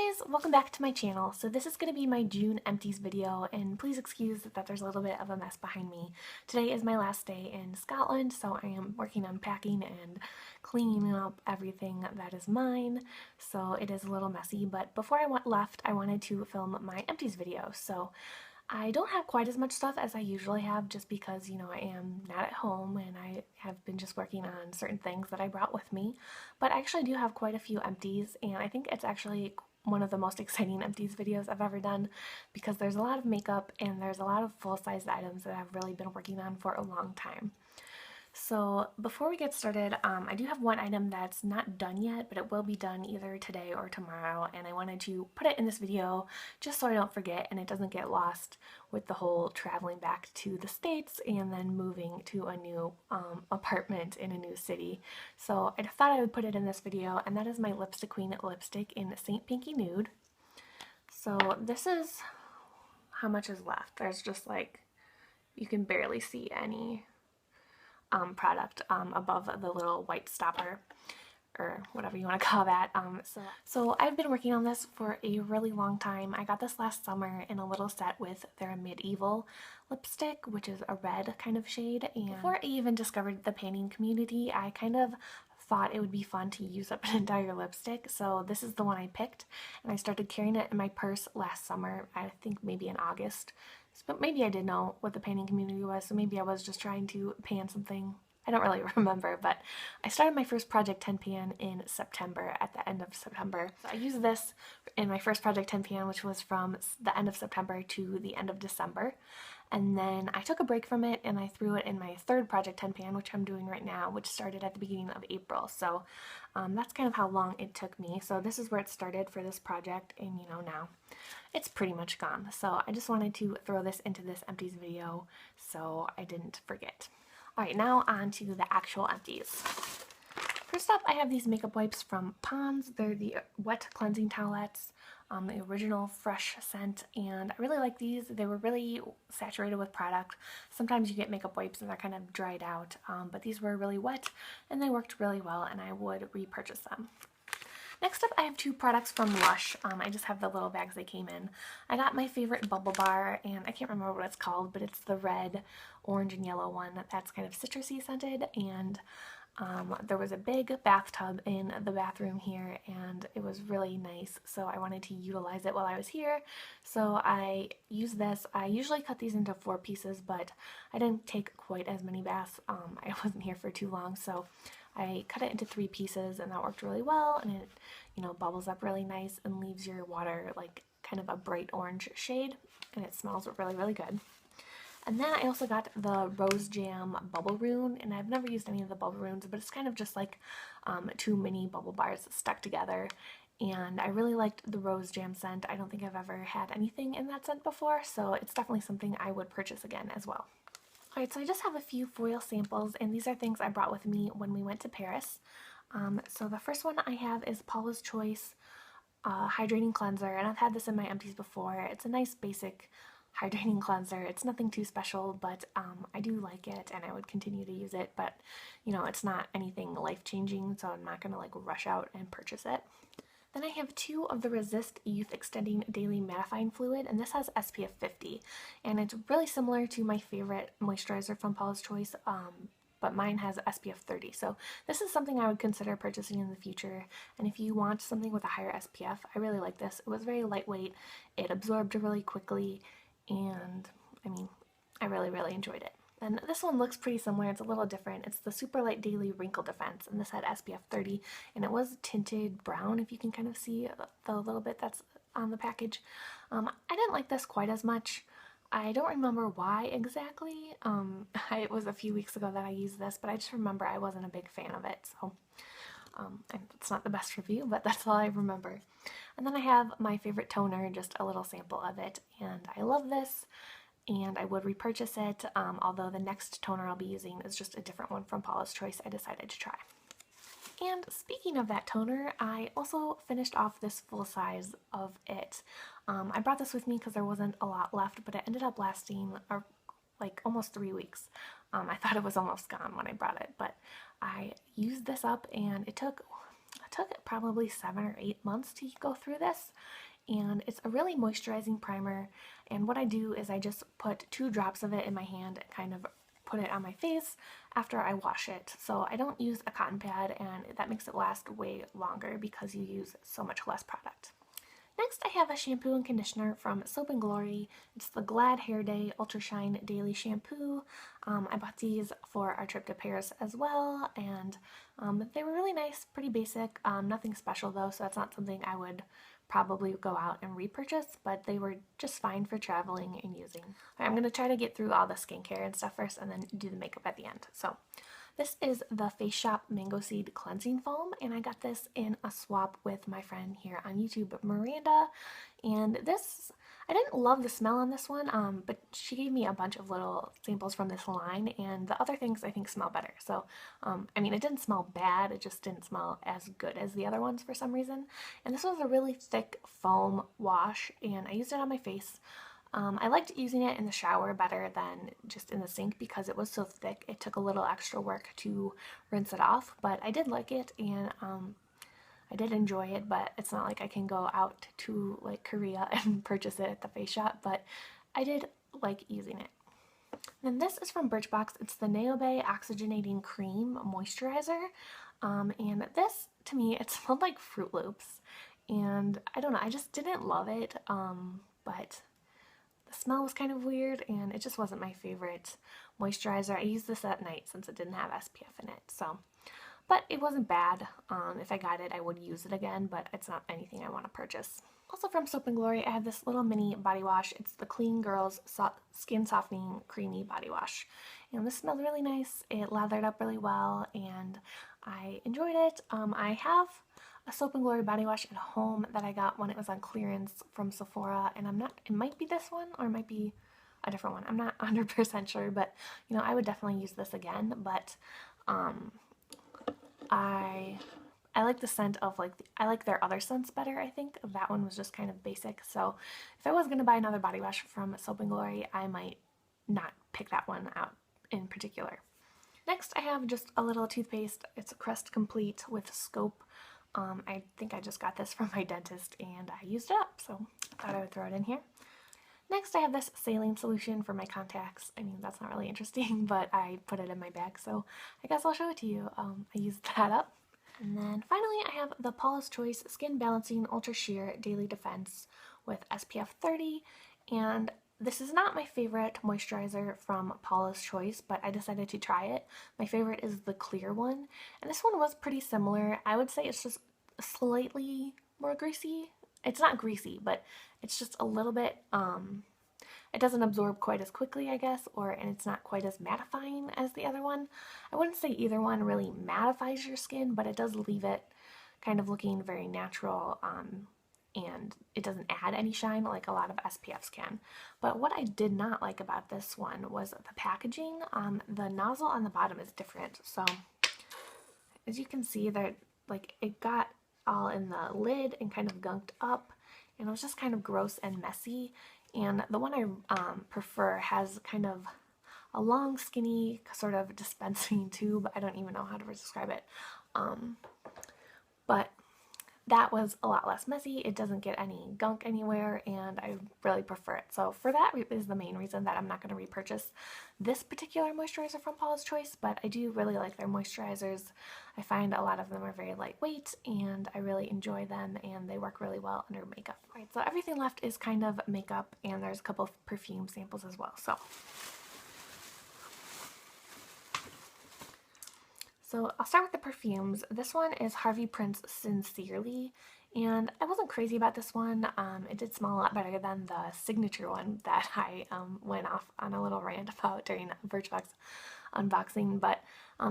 guys, welcome back to my channel. So this is going to be my June empties video, and please excuse that there's a little bit of a mess behind me. Today is my last day in Scotland, so I am working on packing and cleaning up everything that is mine, so it is a little messy, but before I left, I wanted to film my empties video. So I don't have quite as much stuff as I usually have just because, I am not at home and I have been just working on certain things that I brought with me. But I actually do have quite a few empties, and I think it's actually one of the most exciting empties videos I've ever done because there's a lot of makeup and there's a lot of full-size items that I've really been working on for a long time. So before we get started, I do have one item that's not done yet, but it will be done either today or tomorrow, and I wanted to put it in this video just so I don't forget and it doesn't get lost with the whole traveling back to the States and then moving to a new apartment in a new city. So I thought I would put it in this video, and that is my Lipstick Queen lipstick in Saint Pinky Nude. So this is how much is left. There's just like, you can barely see any product above the little white stopper, or whatever you want to call that. So I've been working on this for a really long time. I got this last summer in a little set with their Medieval lipstick, which is a red kind of shade. And before I even discovered the painting community, I kind of thought it would be fun to use up an entire lipstick, so this is the one I picked, and I started carrying it in my purse last summer, I think maybe in August. But maybe I did know what the painting community was, so maybe I was just trying to pan something. I don't really remember, but I started my first Project 10 pan in September, at the end of September. So I used this in my first Project 10 pan, which was from the end of September to the end of December. And then I took a break from it and I threw it in my third Project 10 pan, which I'm doing right now, which started at the beginning of April. So that's kind of how long it took me. So this is where it started for this project, and now it's pretty much gone. So I just wanted to throw this into this empties video so I didn't forget. Alright, now on to the actual empties. First up, I have these makeup wipes from Pond's. They're the wet cleansing towelettes, the original fresh scent, and I really like these. They were really saturated with product. Sometimes you get makeup wipes and they're kind of dried out, but these were really wet and they worked really well, and I would repurchase them. Next up, I have two products from Lush. I just have the little bags they came in. I got my favorite bubble bar, and I can't remember what it's called, but it's the red, orange, and yellow one that's kind of citrusy scented, and there was a big bathtub in the bathroom here, and it was really nice, so I wanted to utilize it while I was here, so I used this. I usually cut these into 4 pieces, but I didn't take quite as many baths. I wasn't here for too long, so I cut it into 3 pieces, and that worked really well, and it, bubbles up really nice and leaves your water like kind of a bright orange shade, and it smells really, really good. And then I also got the Rose Jam Bubble Rune, and I've never used any of the Bubble Runes, but it's kind of just like 2 mini bubble bars stuck together, and I really liked the Rose Jam scent. I don't think I've ever had anything in that scent before, so it's definitely something I would purchase again as well. Alright, so I just have a few foil samples, and these are things I brought with me when we went to Paris. So the first one I have is Paula's Choice Hydrating Cleanser, and I've had this in my empties before. It's a nice basic hydrating cleanser. It's nothing too special, but I do like it and I would continue to use it, but it's not anything life-changing, so I'm not going to like rush out and purchase it. Then I have 2 of the Resist Youth Extending Daily Mattifying Fluid, and this has SPF 50, and it's really similar to my favorite moisturizer from Paula's Choice, but mine has SPF 30, so this is something I would consider purchasing in the future. And if you want something with a higher SPF, I really like this. It was very lightweight, it absorbed really quickly, and I mean, I really, really enjoyed it. And this one looks pretty similar. It's a little different. It's the Super Light Daily Wrinkle Defense, and this had SPF 30, and it was tinted brown, if you can kind of see the little bit that's on the package. I didn't like this quite as much. I don't remember why exactly. It was a few weeks ago that I used this, but I just remember I wasn't a big fan of it, so it's not the best review, but that's all I remember. And then I have my favorite toner, just a little sample of it, and I love this, and I would repurchase it, although the next toner I'll be using is just a different one from Paula's Choice I decided to try. And speaking of that toner, I also finished off this full size of it. I brought this with me because there wasn't a lot left, but it ended up lasting like almost 3 weeks. I thought it was almost gone when I brought it, but I used this up and it took took probably 7 or 8 months to go through this, and it's a really moisturizing primer. And what I do is I just put 2 drops of it in my hand and kind of put it on my face after I wash it. So I don't use a cotton pad, and that makes it last way longer because you use so much less product. Next, I have a shampoo and conditioner from Soap & Glory. It's the Glad Hair Day Ultra Shine Daily Shampoo. I bought these for our trip to Paris as well, and they were really nice, pretty basic, nothing special though, so that's not something I would probably go out and repurchase, but they were just fine for traveling and using. Right, I'm going to try to get through all the skincare and stuff first and then do the makeup at the end. So this is the Face Shop Mango Seed Cleansing Foam, and I got this in a swap with my friend here on YouTube, Miranda. And this, I didn't love the smell on this one, but she gave me a bunch of little samples from this line, and the other things I think smell better. So, I mean, it didn't smell bad, it just didn't smell as good as the other ones for some reason. And this was a really thick foam wash, and I used it on my face. I liked using it in the shower better than just in the sink because it was so thick. It took a little extra work to rinse it off, but I did like it, and I did enjoy it, but it's not like I can go out to like Korea and purchase it at the Face Shop, but I did like using it. Then this is from Birchbox. It's the Neobe Oxygenating Cream Moisturizer, and this, to me, it smelled like Fruit Loops, and I don't know, I just didn't love it, but the smell was kind of weird, and it just wasn't my favorite moisturizer. I used this at night since it didn't have SPF in it, so. But it wasn't bad. If I got it, I would use it again, but it's not anything I want to purchase. Also from Soap & Glory, I have this little mini body wash. It's the Clean Girls Skin Softening Creamy Body Wash. And this smelled really nice. It lathered up really well, and I enjoyed it. I have a Soap & Glory body wash at home that I got when it was on clearance from Sephora, and it might be this one or it might be a different one. I'm not 100% sure, but you know, I would definitely use this again, but I like the scent of I like their other scents better, I think. That one was just kind of basic, so if I was going to buy another body wash from Soap & Glory, I might not pick that one out in particular. Next, I have just a little toothpaste. It's a Crest Complete with Scope. I think I just got this from my dentist and I used it up, so I thought I would throw it in here. Next, I have this saline solution for my contacts. I mean, that's not really interesting, but I put it in my bag, so I guess I'll show it to you. I used that up. And then finally, I have the Paula's Choice Skin Balancing Ultra Sheer Daily Defense with SPF 30, and this is not my favorite moisturizer from Paula's Choice, but I decided to try it. My favorite is the clear one, and this one was pretty similar. I would say it's just slightly more greasy. It's not greasy, but it's just a little bit, it doesn't absorb quite as quickly, I guess, and it's not quite as mattifying as the other one. I wouldn't say either one really mattifies your skin, but it does leave it kind of looking very natural, and it doesn't add any shine like a lot of SPFs can. But what I did not like about this one was the packaging. The nozzle on the bottom is different, so as you can see, there, it got all in the lid and kind of gunked up, and it was just kind of gross and messy. And the one I prefer has kind of a long, skinny sort of dispensing tube. I don't even know how to describe it, but that was a lot less messy. It doesn't get any gunk anywhere, and I really prefer it. So for that is the main reason that I'm not going to repurchase this particular moisturizer from Paula's Choice, but I do really like their moisturizers. I find a lot of them are very lightweight, and I really enjoy them, and they work really well under makeup. All right, so everything left is kind of makeup, and there's a couple of perfume samples as well. So I'll start with the perfumes. This one is Harvey Prince Sincerely, and I wasn't crazy about this one. It did smell a lot better than the signature one that I went off on a little rant about during Birchbox unboxing, but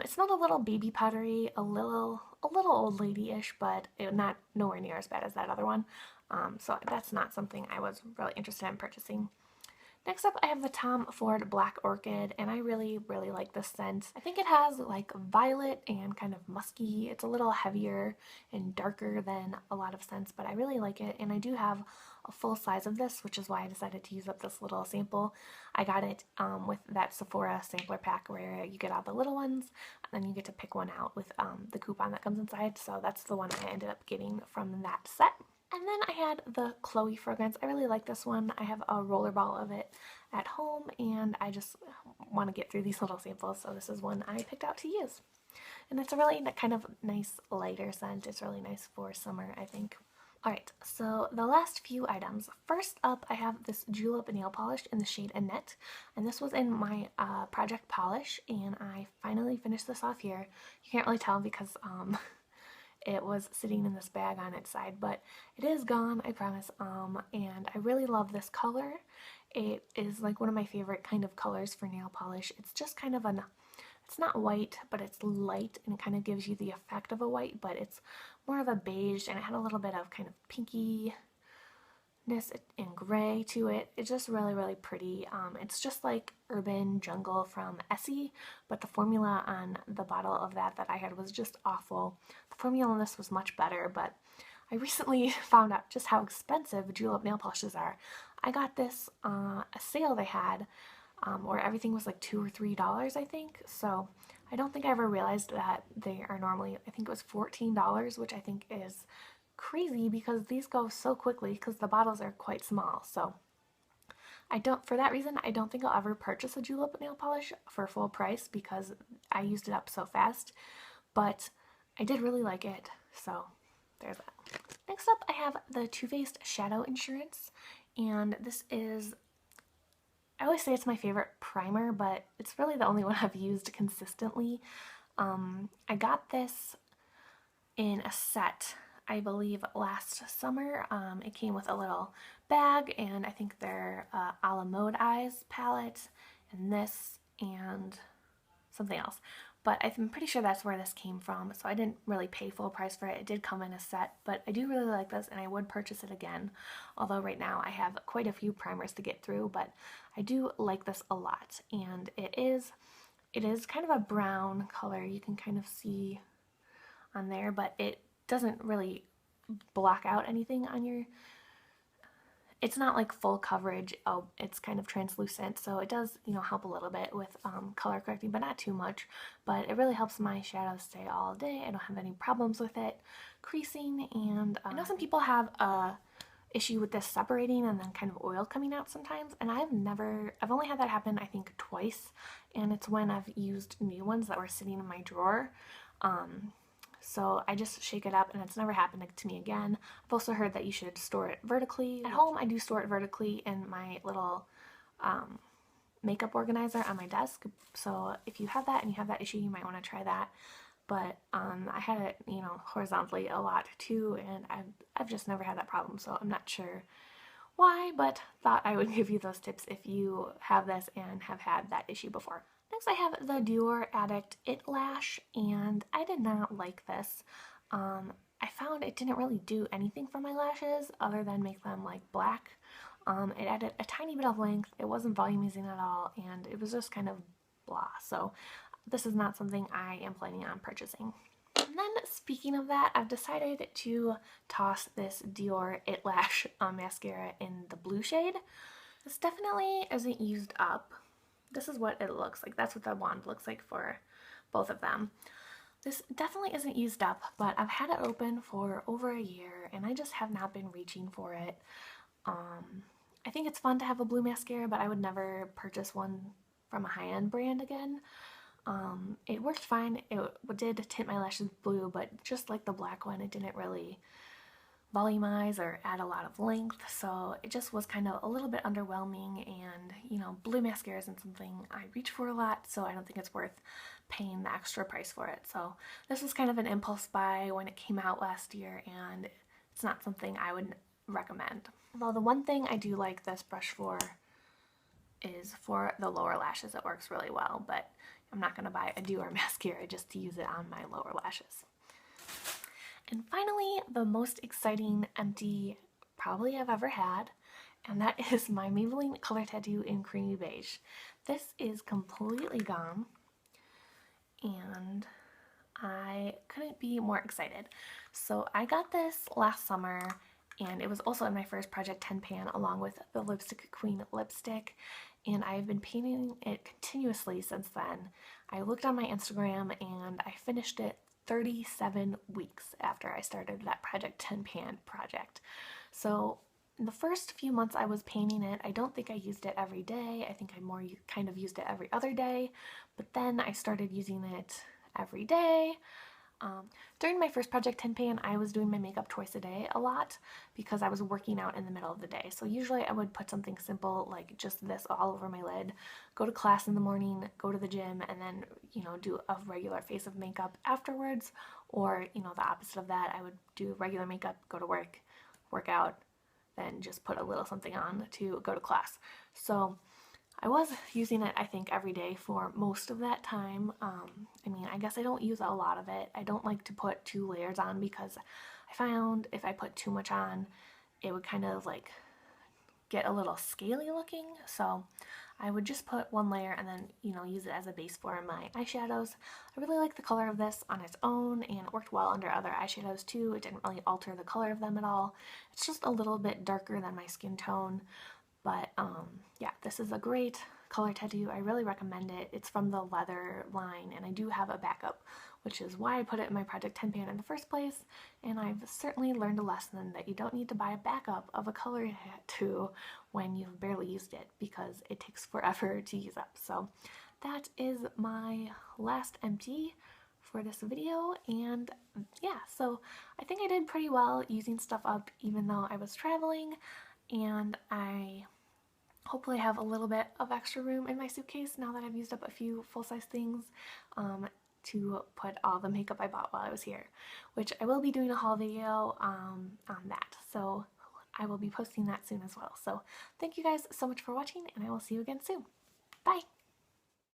it smelled a little baby powdery, a little old lady-ish, but not nowhere near as bad as that other one. So that's not something I was really interested in purchasing. Next up, I have the Tom Ford Black Orchid, and I really, really like this scent. I think it has like violet and kind of musky. It's a little heavier and darker than a lot of scents, but I really like it, and I do have a full size of this, which is why I decided to use up this little sample. I got it with that Sephora sampler pack where you get all the little ones, and then you get to pick one out with the coupon that comes inside, so that's the one I ended up getting from that set. And then I had the Chloe fragrance. I really like this one. I have a roller ball of it at home, and I just want to get through these little samples, so this is one I picked out to use. And it's a really kind of nice lighter scent. It's really nice for summer, I think. Alright, so the last few items. First up, I have this Julep nail polish in the shade Annette, and this was in my Project Polish, and I finally finished this off here. You can't really tell because it was sitting in this bag on its side, but it is gone, I promise. And I really love this color. It is like one of my favorite kind of colors for nail polish. It's just kind of it's not white, but it's light, and it kind of gives you the effect of a white, but it's more of a beige, and it had a little bit of kind of pinkiness and gray to it. It's just really, really pretty. It's just like Urban Jungle from Essie, but the formula on the bottle of that I had was just awful. The formula on this was much better, but I recently found out just how expensive Julep nail polishes are. I got this a sale they had where everything was like $2 or $3, I think. So I don't think I ever realized that they are normally, I think it was $14, which I think is crazy because these go so quickly because the bottles are quite small. So for that reason, I don't think I'll ever purchase a Julep nail polish for full price because I used it up so fast, but I did really like it, so there's that. Next up, I have the Too Faced Shadow Insurance, and this is, I always say it's my favorite primer, but it's really the only one I've used consistently. I got this in a set, I believe, last summer. It came with a little bag, and I think they're a la Mode Eyes palette, and this, and something else. But I'm pretty sure that's where this came from, so I didn't really pay full price for it. It did come in a set, but I do really like this, and I would purchase it again. Although right now I have quite a few primers to get through, but I do like this a lot. And it is kind of a brown color. You can kind of see on there, but it doesn't really block out anything on your, it's not like full coverage. Oh, it's kind of translucent, so it does, help a little bit with color correcting, but not too much. But it really helps my shadows stay all day. I don't have any problems with it creasing, and I know some people have a issue with this separating and then kind of oil coming out sometimes, and I've only had that happen I think twice, and it's when I've used new ones that were sitting in my drawer. So I just shake it up, and it's never happened to me again. I've also heard that you should store it vertically. At home, I do store it vertically in my little makeup organizer on my desk. So if you have that and you have that issue, you might want to try that. But I had it, horizontally a lot too, and I've just never had that problem. So I'm not sure why, but thought I would give you those tips if you have this and have had that issue before. Next I have the Dior Addict It Lash, and I did not like this. I found it didn't really do anything for my lashes other than make them like black. It added a tiny bit of length, it wasn't volumizing at all, and it was just kind of blah. So this is not something I am planning on purchasing. And then speaking of that, I've decided to toss this Dior It Lash mascara in the blue shade. This definitely isn't used up. This is what it looks like. That's what the wand looks like for both of them. This definitely isn't used up, but I've had it open for over a year, and I just have not been reaching for it. I think it's fun to have a blue mascara, but I would never purchase one from a high-end brand again. It worked fine. It did tint my lashes blue, but just like the black one, it didn't really volumize or add a lot of length, so it just was kind of a little bit underwhelming. And blue mascara isn't something I reach for a lot, so I don't think it's worth paying the extra price for it. So this was kind of an impulse buy when it came out last year, and it's not something I would recommend. Although the one thing I do like this brush for is for the lower lashes. It works really well, but I'm not going to buy a Dior mascara just to use it on my lower lashes. And finally, the most exciting empty probably I've ever had, and that is my Maybelline Color Tattoo in Creamy Beige. This is completely gone, and I couldn't be more excited. So I got this last summer, and it was also in my first Project 10 pan along with the Lipstick Queen lipstick, and I've been painting it continuously since then. I looked on my Instagram and I finished it 37 weeks after I started that Project 10 pan project. So in the first few months I was painting it, I don't think I used it every day. I think I more kind of used it every other day, but then I started using it every day. During my first Project 10 pan, I was doing my makeup twice a day a lot because I was working out in the middle of the day. So usually I would put something simple like just this all over my lid, go to class in the morning, go to the gym, and then, do a regular face of makeup afterwards. Or, the opposite of that, I would do regular makeup, go to work out, then just put a little something on to go to class. So I was using it, I think, every day for most of that time. I guess I don't use a lot of it. I don't like to put 2 layers on because I found if I put too much on, it would kind of like get a little scaly looking. So I would just put 1 layer and then, use it as a base for my eyeshadows. I really like the color of this on its own, and it worked well under other eyeshadows too. It didn't really alter the color of them at all. It's just a little bit darker than my skin tone. But yeah, this is a great color tattoo. I really recommend it. It's from the leather line, and I do have a backup, which is why I put it in my Project 10 pan in the first place. And I've certainly learned a lesson that you don't need to buy a backup of a color tattoo when you've barely used it, because it takes forever to use up. So that is my last empty for this video, and yeah, so I think I did pretty well using stuff up even though I was traveling, and I hopefully have a little bit of extra room in my suitcase now that I've used up a few full-size things to put all the makeup I bought while I was here, which I will be doing a haul video on that, so I will be posting that soon as well. So thank you guys so much for watching, and I will see you again soon. Bye!